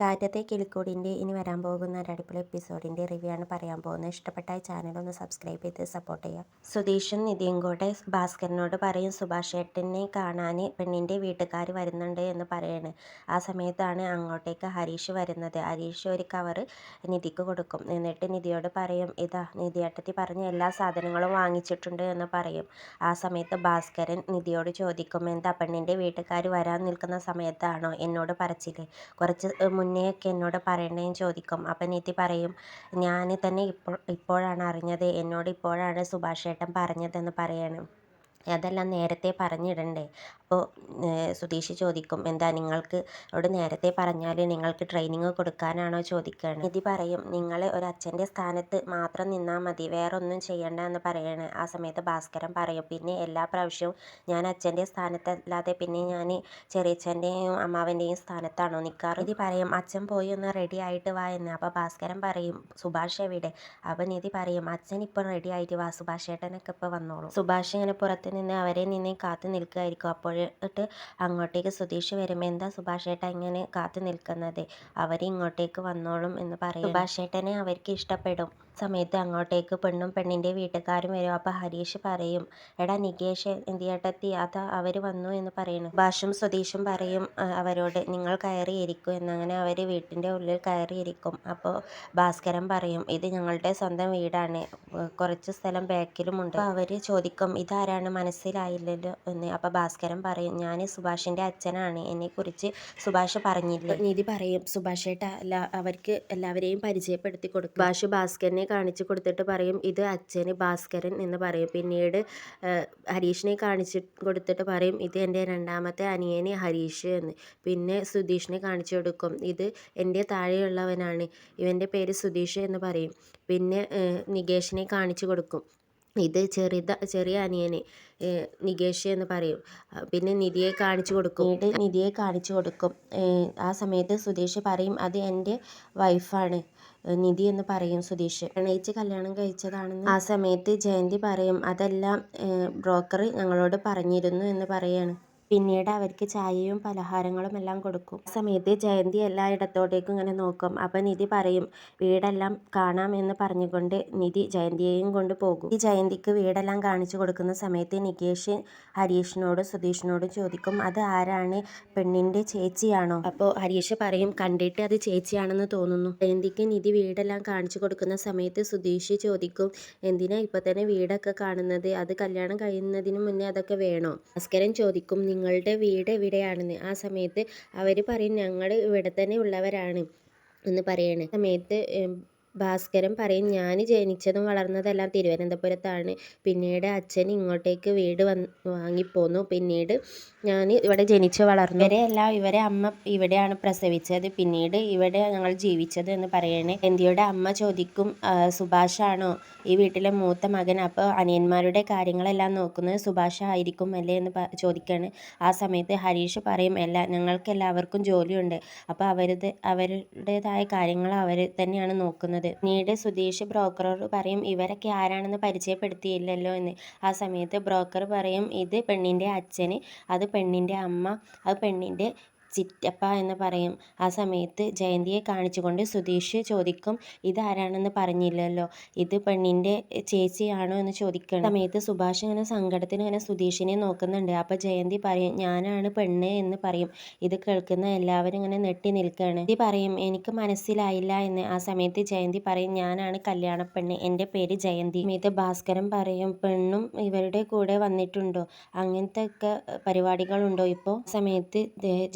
കാറ്റത്തെ കിളിക്കൂടിൻ്റെ ഇനി വരാൻ പോകുന്ന ഒരു അടിപൊളി എപ്പിസോഡിൻ്റെ റിവ്യൂ ആണ് പറയാൻ പോകുന്നത്. ഇഷ്ടപ്പെട്ടാൽ ചാനൽ ഒന്ന് സബ്സ്ക്രൈബ് ചെയ്ത് സപ്പോർട്ട് ചെയ്യുക. സുധീഷും നിധിയും കൂടെ ഭാസ്കരനോട് പറയും സുഭാഷ് ഏട്ടനെ കാണാൻ പെണ്ണിൻ്റെ വീട്ടുകാർ വരുന്നുണ്ട് എന്ന് പറയാണ്. ആ സമയത്താണ് അങ്ങോട്ടേക്ക് ഹരീഷ് വരുന്നത്. ഹരീഷ് ഒരു കവറ് നിധിക്ക് കൊടുക്കും. എന്നിട്ട് നിധിയോട് പറയും, ഇതാ നിധിയേട്ടത്തി പറഞ്ഞ എല്ലാ സാധനങ്ങളും വാങ്ങിച്ചിട്ടുണ്ട് എന്ന് പറയും. ആ സമയത്ത് ഭാസ്കരൻ നിധിയോട് ചോദിക്കും, എന്താ പെണ്ണിൻ്റെ വീട്ടുകാർ വരാൻ നിൽക്കുന്ന സമയത്താണോ എന്നോട് പറച്ചില്ലേ? കുറച്ച് മുന്നേയൊക്കെ എന്നോട് പറയണേന്ന് ചോദിക്കും. അപ്പം നിധി പറയും, ഞാൻ തന്നെ ഇപ്പോഴാണ് അറിഞ്ഞത്, എന്നോട് ഇപ്പോഴാണ് സുഭാഷ് ഏട്ടൻ പറഞ്ഞതെന്ന് പറയാണ്. അതെല്ലാം നേരത്തെ പറഞ്ഞിടണ്ടേ? അപ്പോൾ സുധീഷ് ചോദിക്കും, എന്താ നിങ്ങൾക്ക് അവിടെ നേരത്തെ പറഞ്ഞാൽ നിങ്ങൾക്ക് ട്രെയിനിങ് കൊടുക്കാനാണോ ചോദിക്കുകയാണ്. നിധി പറയും, നിങ്ങൾ ഒരു അച്ഛൻ്റെ സ്ഥാനത്ത് മാത്രം നിന്നാൽ മതി, വേറെ ഒന്നും ചെയ്യണ്ട എന്ന് പറയാണ്. ആ സമയത്ത് ഭാസ്കരൻ പറയും, പിന്നെ എല്ലാ പ്രാവശ്യവും ഞാൻ അച്ഛൻ്റെ സ്ഥാനത്തല്ലാതെ പിന്നെ ഞാൻ ചെറിയച്ഛൻ്റെയും അമ്മാവൻ്റെയും സ്ഥാനത്താണോ നിൽക്കാറ്? നിധി പറയും, അച്ഛൻ പോയി ഒന്ന് റെഡി ആയിട്ട് വാ എന്ന്. അപ്പോൾ ഭാസ്കരൻ പറയും, സുഭാഷ് എവിടെ? അപ്പോൾ നിധി പറയും, അച്ഛൻ ഇപ്പം റെഡി ആയിട്ട് വാ, സുഭാഷ് ഏട്ടനൊക്കെ ഇപ്പോൾ വന്നോളൂ. സുഭാഷ് ഇങ്ങനെ പുറത്ത് നിന്ന് അവരെ നിന്ന് കാത്തു നിൽക്കുകയായിരിക്കും. അപ്പോഴിട്ട് അങ്ങോട്ടേക്ക് സുധീഷ് വരും. എന്താ സുഭാഷ് ഏട്ടൻ ഇങ്ങനെ കാത്തു നിൽക്കുന്നത്? അവരിങ്ങോട്ടേക്ക് വന്നോളും എന്ന് പറയും. സുഭാഷ് ഏട്ടനെ അവർക്ക് ഇഷ്ടപ്പെടും. സമയത്ത് അങ്ങോട്ടേക്ക് പെണ്ണും പെണ്ണിൻ്റെ വീട്ടുകാരും വരും. അപ്പോൾ ഹരീഷ് പറയും, എടാ നികേഷ് എന്തിയേട്ടത്തി അതാ അവർ വന്നു എന്ന് പറയുന്നു. സുഭാഷും സുധീഷും പറയും അവരോട്, നിങ്ങൾ കയറിയിരിക്കും എന്നങ്ങനെ അവർ വീട്ടിൻ്റെ ഉള്ളിൽ കയറിയിരിക്കും. അപ്പോൾ ഭാസ്കരൻ പറയും, ഇത് ഞങ്ങളുടെ സ്വന്തം വീടാണ്, കുറച്ച് സ്ഥലം ബാക്കിലുമുണ്ട്. അപ്പോൾ അവർ ചോദിക്കും, ഇതാരാണ് മനസ്സിലായില്ലല്ലോ എന്ന്. അപ്പോൾ ഭാസ്കരൻ പറയും, ഞാൻ സുഭാഷിൻ്റെ അച്ഛനാണ്, എന്നെക്കുറിച്ച് സുഭാഷ് പറഞ്ഞില്ലേ? നിധി പറയും, സുഭാഷ് ഏട്ട അവർക്ക് എല്ലാവരെയും പരിചയപ്പെടുത്തി കൊടുക്കും. സുഭാഷ് ഭാസ്കരനെ കാണിച്ചു കൊടുത്തിട്ട് പറയും, ഇത് അച്ഛന് ഭാസ്കരൻ എന്ന് പറയും. പിന്നീട് ഹരീഷിനെ കാണിച്ചു കൊടുത്തിട്ട് പറയും, ഇത് എൻ്റെ രണ്ടാമത്തെ അനിയന് ഹരീഷ് എന്ന്. പിന്നെ സുധീഷിനെ കാണിച്ചു കൊടുക്കും, ഇത് എൻ്റെ താഴെയുള്ളവനാണ്, ഇവൻ്റെ പേര് സുധീഷ് എന്ന് പറയും. പിന്നെ നികേഷിനെ കാണിച്ചു കൊടുക്കും, ഇത് ചെറിയ അനിയന് നികേഷ് എന്ന് പറയും. പിന്നെ നിധിയെ കാണിച്ചു കൊടുക്കും. ആ സമയത്ത് സുധീഷ് പറയും, അത് എൻ്റെ വൈഫാണ് നിധി എന്ന് പറയും. സുധീഷ് പ്രണയിച്ച് കല്യാണം കഴിച്ചതാണെന്ന്. ആ സമയത്ത് ജയന്തി പറയും, അതെല്ലാം ബ്രോക്കർ ഞങ്ങളോട് പറഞ്ഞിരുന്നു എന്ന് പറയാണ്. പിന്നീട് അവർക്ക് ചായയും പലഹാരങ്ങളും എല്ലാം കൊടുക്കും. ആ സമയത്ത് ജയന്തി എല്ലായിടത്തോട്ടേക്കും ഇങ്ങനെ നോക്കും. അപ്പം നിധി പറയും, വീടെല്ലാം കാണാം എന്ന് പറഞ്ഞുകൊണ്ട് നിധി ജയന്തിയെയും കൊണ്ട് പോകും. ഈ ജയന്തിക്ക് വീടെല്ലാം കാണിച്ചു കൊടുക്കുന്ന സമയത്ത് നികേഷ് ഹരീഷിനോടും സുധീഷിനോടും ചോദിക്കും, അത് ആരാണ്, പെണ്ണിൻ്റെ ചേച്ചിയാണോ? അപ്പോൾ ഹരീഷ് പറയും, കണ്ടിട്ട് അത് ചേച്ചിയാണെന്ന് തോന്നുന്നു. ജയന്തിക്ക് നിധി വീടെല്ലാം കാണിച്ചു കൊടുക്കുന്ന സമയത്ത് സുധീഷ് ചോദിക്കും, എന്തിനാ ഇപ്പം തന്നെ വീടൊക്കെ കാണുന്നത്, അത് കല്യാണം കഴിയുന്നതിന് മുന്നേ അതൊക്കെ വേണോ? ഭാസ്കരൻ ചോദിക്കും, നിങ്ങളുടെ വീട് എവിടെയാണെന്ന്. ആ സമയത്ത് അവർ പറയും, ഞങ്ങൾ ഇവിടെ തന്നെ ഉള്ളവരാണ് എന്ന് പറയാണ്. സമയത്ത് ഭാസ്കരൻ പറയും, ഞാൻ ജനിച്ചതും വളർന്നതെല്ലാം തിരുവനന്തപുരത്താണ്, പിന്നീട് അച്ഛൻ ഇങ്ങോട്ടേക്ക് വീട് വാങ്ങിപ്പോന്നു, പിന്നീട് ഞാൻ ഇവിടെ ജനിച്ചു വളർന്നു, ഇവരെ അമ്മ ഇവിടെയാണ് പ്രസവിച്ചത്, പിന്നീട് ഇവിടെ ഞങ്ങൾ ജീവിച്ചത് എന്ന് പറയണേ. ജയന്തിയുടെ അമ്മ ചോദിക്കും, സുഭാഷാണോ ഈ വീട്ടിലെ മൂത്ത മകൻ? അപ്പോൾ അനിയന്മാരുടെ കാര്യങ്ങളെല്ലാം നോക്കുന്നത് സുഭാഷ് ആയിരിക്കും അല്ലേ എന്ന് ചോദിക്കുകയാണ്. ആ സമയത്ത് ഹരീഷ് പറയും, ഞങ്ങൾക്ക് എല്ലാവർക്കും ജോലിയുണ്ട്, അപ്പോൾ അവരുടേതായ കാര്യങ്ങൾ അവർ തന്നെയാണ് നോക്കുന്നത്. പിന്നീട് സുധീഷ് ബ്രോക്കറോട് പറയും, ഇവരൊക്കെ ആരാണെന്ന് പരിചയപ്പെടുത്തിയില്ലല്ലോ എന്ന്. ആ സമയത്ത് ബ്രോക്കർ പറയും, ഇത് പെണ്ണിൻ്റെ അച്ഛന്, അത് പെണ്ണിൻ്റെ അമ്മ, അത് പെണ്ണിൻ്റെ ചിറ്റപ്പ എന്ന് പറയും. ആ സമയത്ത് ജയന്തിയെ കാണിച്ചുകൊണ്ട് സുധീഷ് ചോദിക്കും, ഇതാരാണെന്ന് പറഞ്ഞില്ലല്ലോ, ഇത് പെണ്ണിൻ്റെ ചേച്ചിയാണോ എന്ന് ചോദിക്കണം. സമയത്ത് സുഭാഷ് ഇങ്ങനെ സങ്കടത്തിന് ഇങ്ങനെ സുധീഷിനെ നോക്കുന്നുണ്ട്. അപ്പോൾ ജയന്തി പറയും, ഞാനാണ് പെണ്ണ് എന്ന് പറയും. ഇത് കേൾക്കുന്ന എല്ലാവരും ഇങ്ങനെ നെട്ടി നിൽക്കുകയാണ്. ജയന്തി പറയും, എനിക്ക് മനസ്സിലായില്ല എന്ന്. ആ സമയത്ത് ജയന്തി പറയും, ഞാനാണ് കല്യാണ പെണ്ണ്, എൻ്റെ പേര് ജയന്തി. സമയത്ത് ഭാസ്കരൻ പറയും, പെണ്ണും ഇവരുടെ കൂടെ വന്നിട്ടുണ്ടോ, അങ്ങനത്തെ ഒക്കെ പരിപാടികളുണ്ടോ ഇപ്പോൾ? സമയത്ത്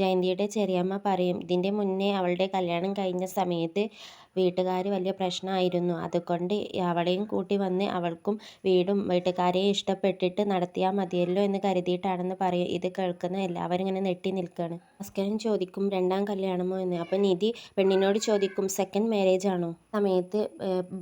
ജയന്തിയുടെ ചെറിയമ്മ പറയും, ഇതിൻ്റെ മുന്നേ അവളുടെ കല്യാണം കഴിഞ്ഞ സമയത്ത് വീട്ടുകാർ വലിയ പ്രശ്നമായിരുന്നു, അതുകൊണ്ട് അവളെയും കൂട്ടി വന്ന് അവൾക്കും വീടും വീട്ടുകാരെയും ഇഷ്ടപ്പെട്ടിട്ട് നടത്തിയാൽ മതിയല്ലോ എന്ന് കരുതിയിട്ടാണെന്ന് പറയും. ഇത് കേൾക്കുന്ന എല്ലാവരും ഇങ്ങനെ നെട്ടി നിൽക്കുകയാണ്. ഭാസ്കരൻ ചോദിക്കും, രണ്ടാം കല്യാണമോ എന്ന്. അപ്പം നിധി പെണ്ണിനോട് ചോദിക്കും, സെക്കൻഡ് മാരേജ് ആണോ? സമയത്ത്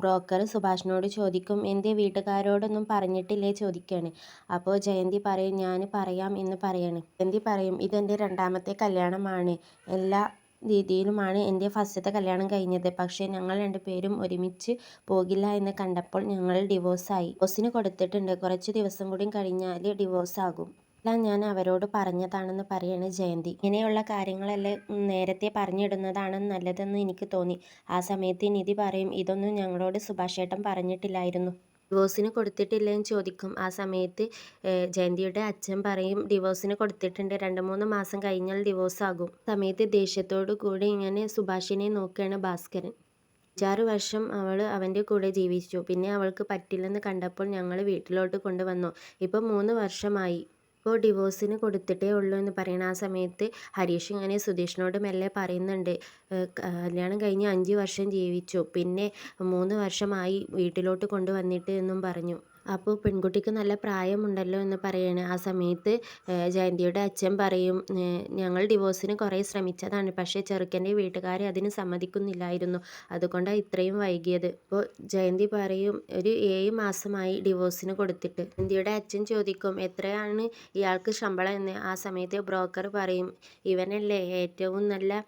ബ്രോക്കർ സുഭാഷിനോട് ചോദിക്കും, എൻ്റെ വീട്ടുകാരോടൊന്നും പറഞ്ഞിട്ടില്ലേ ചോദിക്കുകയാണ്. അപ്പോൾ ജയന്തി പറയും, ഞാൻ പറയാം എന്ന് പറയാണ്. ജയന്തി പറയും, ഇതെൻ്റെ രണ്ടാമത്തെ കല്യാണമാണ്, എല്ലാ രീതിയിലുമാണ് എൻ്റെ ഫസ്റ്റത്തെ കല്യാണം കഴിഞ്ഞത്, പക്ഷേ ഞങ്ങൾ രണ്ടുപേരും ഒരുമിച്ച് പോകില്ല എന്ന് കണ്ടപ്പോൾ ഞങ്ങൾ ഡിവോഴ്സായി. ഡിവോഴ്സിന് കൊടുത്തിട്ടുണ്ട്, കുറച്ച് ദിവസം കൂടി കഴിഞ്ഞാൽ ഡിവോഴ്സ് ആകും. എല്ലാം ഞാൻ അവരോട് പറഞ്ഞതാണെന്ന് പറയാണ് ജയന്തി. ഇങ്ങനെയുള്ള കാര്യങ്ങളെല്ലാം നേരത്തെ പറഞ്ഞിടുന്നതാണ് നല്ലതെന്ന് എനിക്ക് തോന്നി. ആ സമയത്ത് നിധി പറയും, ഇതൊന്നും ഞങ്ങളോട് സുഭാഷ് ഏട്ടൻ പറഞ്ഞിട്ടില്ലായിരുന്നു. ഡിവോഴ്സിന് കൊടുത്തിട്ടില്ലേന്ന് ചോദിക്കും. ആ സമയത്ത് ജയന്തിയുടെ അച്ഛൻ പറയും, ഡിവോഴ്സിന് കൊടുത്തിട്ടുണ്ട്, 2-3 മാസം കഴിഞ്ഞാൽ ഡിവോഴ്സ് ആകും. സമയത്ത് ദേഷ്യത്തോടു കൂടി ഇങ്ങനെ സുഭാഷിനെ നോക്കുകയാണ് ഭാസ്കരൻ. 5-6 വർഷം അവൾ അവൻ്റെ കൂടെ ജീവിച്ചു. പിന്നെ അവൾക്ക് പറ്റില്ലെന്ന് കണ്ടപ്പോൾ ഞങ്ങൾ വീട്ടിലോട്ട് കൊണ്ടുവന്നു. ഇപ്പം 3 വർഷമായി. ഇപ്പോൾ ഡിവോഴ്സിന് കൊടുത്തിട്ടേ ഉള്ളൂ എന്ന് പറയണം. ആ സമയത്ത് ഹരീഷ് ഇങ്ങനെ സുധീഷിനോട് മെല്ലെ പറയുന്നുണ്ട്, കല്യാണം കഴിഞ്ഞ് 5 വർഷം ജീവിച്ചു, പിന്നെ 3 വർഷമായി വീട്ടിലോട്ട് കൊണ്ടുവന്നിട്ട് എന്നും പറഞ്ഞു. അപ്പോൾ പെൺകുട്ടിക്ക് നല്ല പ്രായമുണ്ടല്ലോ എന്ന് പറയാണ്. ആ സമയത്ത് ജയന്തിയുടെ അച്ഛൻ പറയും, ഞങ്ങൾ ഡിവോഴ്സിന് കുറേ ശ്രമിച്ചതാണ്, പക്ഷേ ചെറുക്കൻ്റെ വീട്ടുകാർ അതിന് സമ്മതിക്കുന്നില്ലായിരുന്നു, അതുകൊണ്ടാണ് ഇത്രയും വൈകിയത്. അപ്പോൾ ജയന്തി പറയും, ഒരു 7 മാസമായി ഡിവോഴ്സിന് കൊടുത്തിട്ട്. ജയന്തിയുടെ അച്ഛൻ ചോദിക്കും, എത്രയാണ് ഇയാൾക്ക് ശമ്പളം എന്ന്. ആ സമയത്ത് ബ്രോക്കർ പറയും, ഇവനല്ലേ ഏറ്റവും നല്ല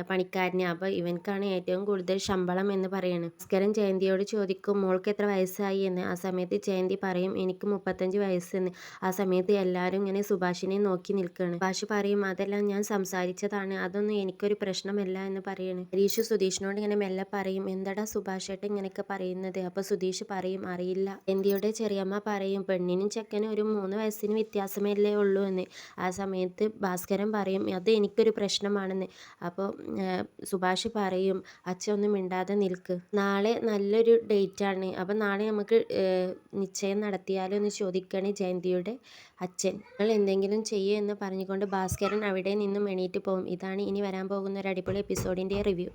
പണിക്കാരന്, അപ്പോൾ ഇവൻക്കാണ് ഏറ്റവും കൂടുതൽ ശമ്പളം എന്ന് പറയാണ്. ഭാസ്കരൻ ജയന്തിയോട് ചോദിക്കും, മോൾക്ക് എത്ര വയസ്സായി എന്ന്. ആ സമയത്ത് ജയന്തി പറയും, എനിക്ക് 35 വയസ്സെന്ന്. ആ സമയത്ത് എല്ലാവരും ഇങ്ങനെ സുഭാഷിനെ നോക്കി നിൽക്കുകയാണ്. സുഭാഷ് പറയും, അതെല്ലാം ഞാൻ സംസാരിച്ചതാണ്, അതൊന്നും എനിക്കൊരു പ്രശ്നമല്ല എന്ന് പറയാണ്. ഹരീഷ് സുധീഷിനോട് ഇങ്ങനെ മെല്ലെ പറയും, എന്താടാ സുഭാഷ് ഏട്ടൻ ഇങ്ങനെയൊക്കെ പറയുന്നത്. അപ്പോൾ സുധീഷ് പറയും, അറിയില്ല. ജയന്തിയുടെ ചെറിയമ്മ പറയും, പെണ്ണിനും ചെക്കനും ഒരു 3 വയസ്സിന് വ്യത്യാസമല്ലേ ഉള്ളൂ എന്ന്. ആ സമയത്ത് ഭാസ്കരൻ പറയും, അത് എനിക്കൊരു പ്രശ്നമാണെന്ന്. അപ്പോൾ സുഭാഷ് പറയും, അച്ഛൻ ഒന്നും മിണ്ടാതെ നിൽക്ക്, നാളെ നല്ലൊരു ഡേറ്റാണ്, അപ്പം നാളെ നമുക്ക് നിശ്ചയം നടത്തിയാലോ എന്ന് ചോദിക്കുകയാണ് ജയന്തിയുടെ അച്ഛൻ. നിങ്ങൾ എന്തെങ്കിലും ചെയ്യൂ എന്ന് പറഞ്ഞുകൊണ്ട് ഭാസ്കരൻ അവിടെ നിന്നും എണീറ്റ് പോകും. ഇതാണ് ഇനി വരാൻ പോകുന്ന ഒരു അടിപൊളി എപ്പിസോഡിൻ്റെ റിവ്യൂ.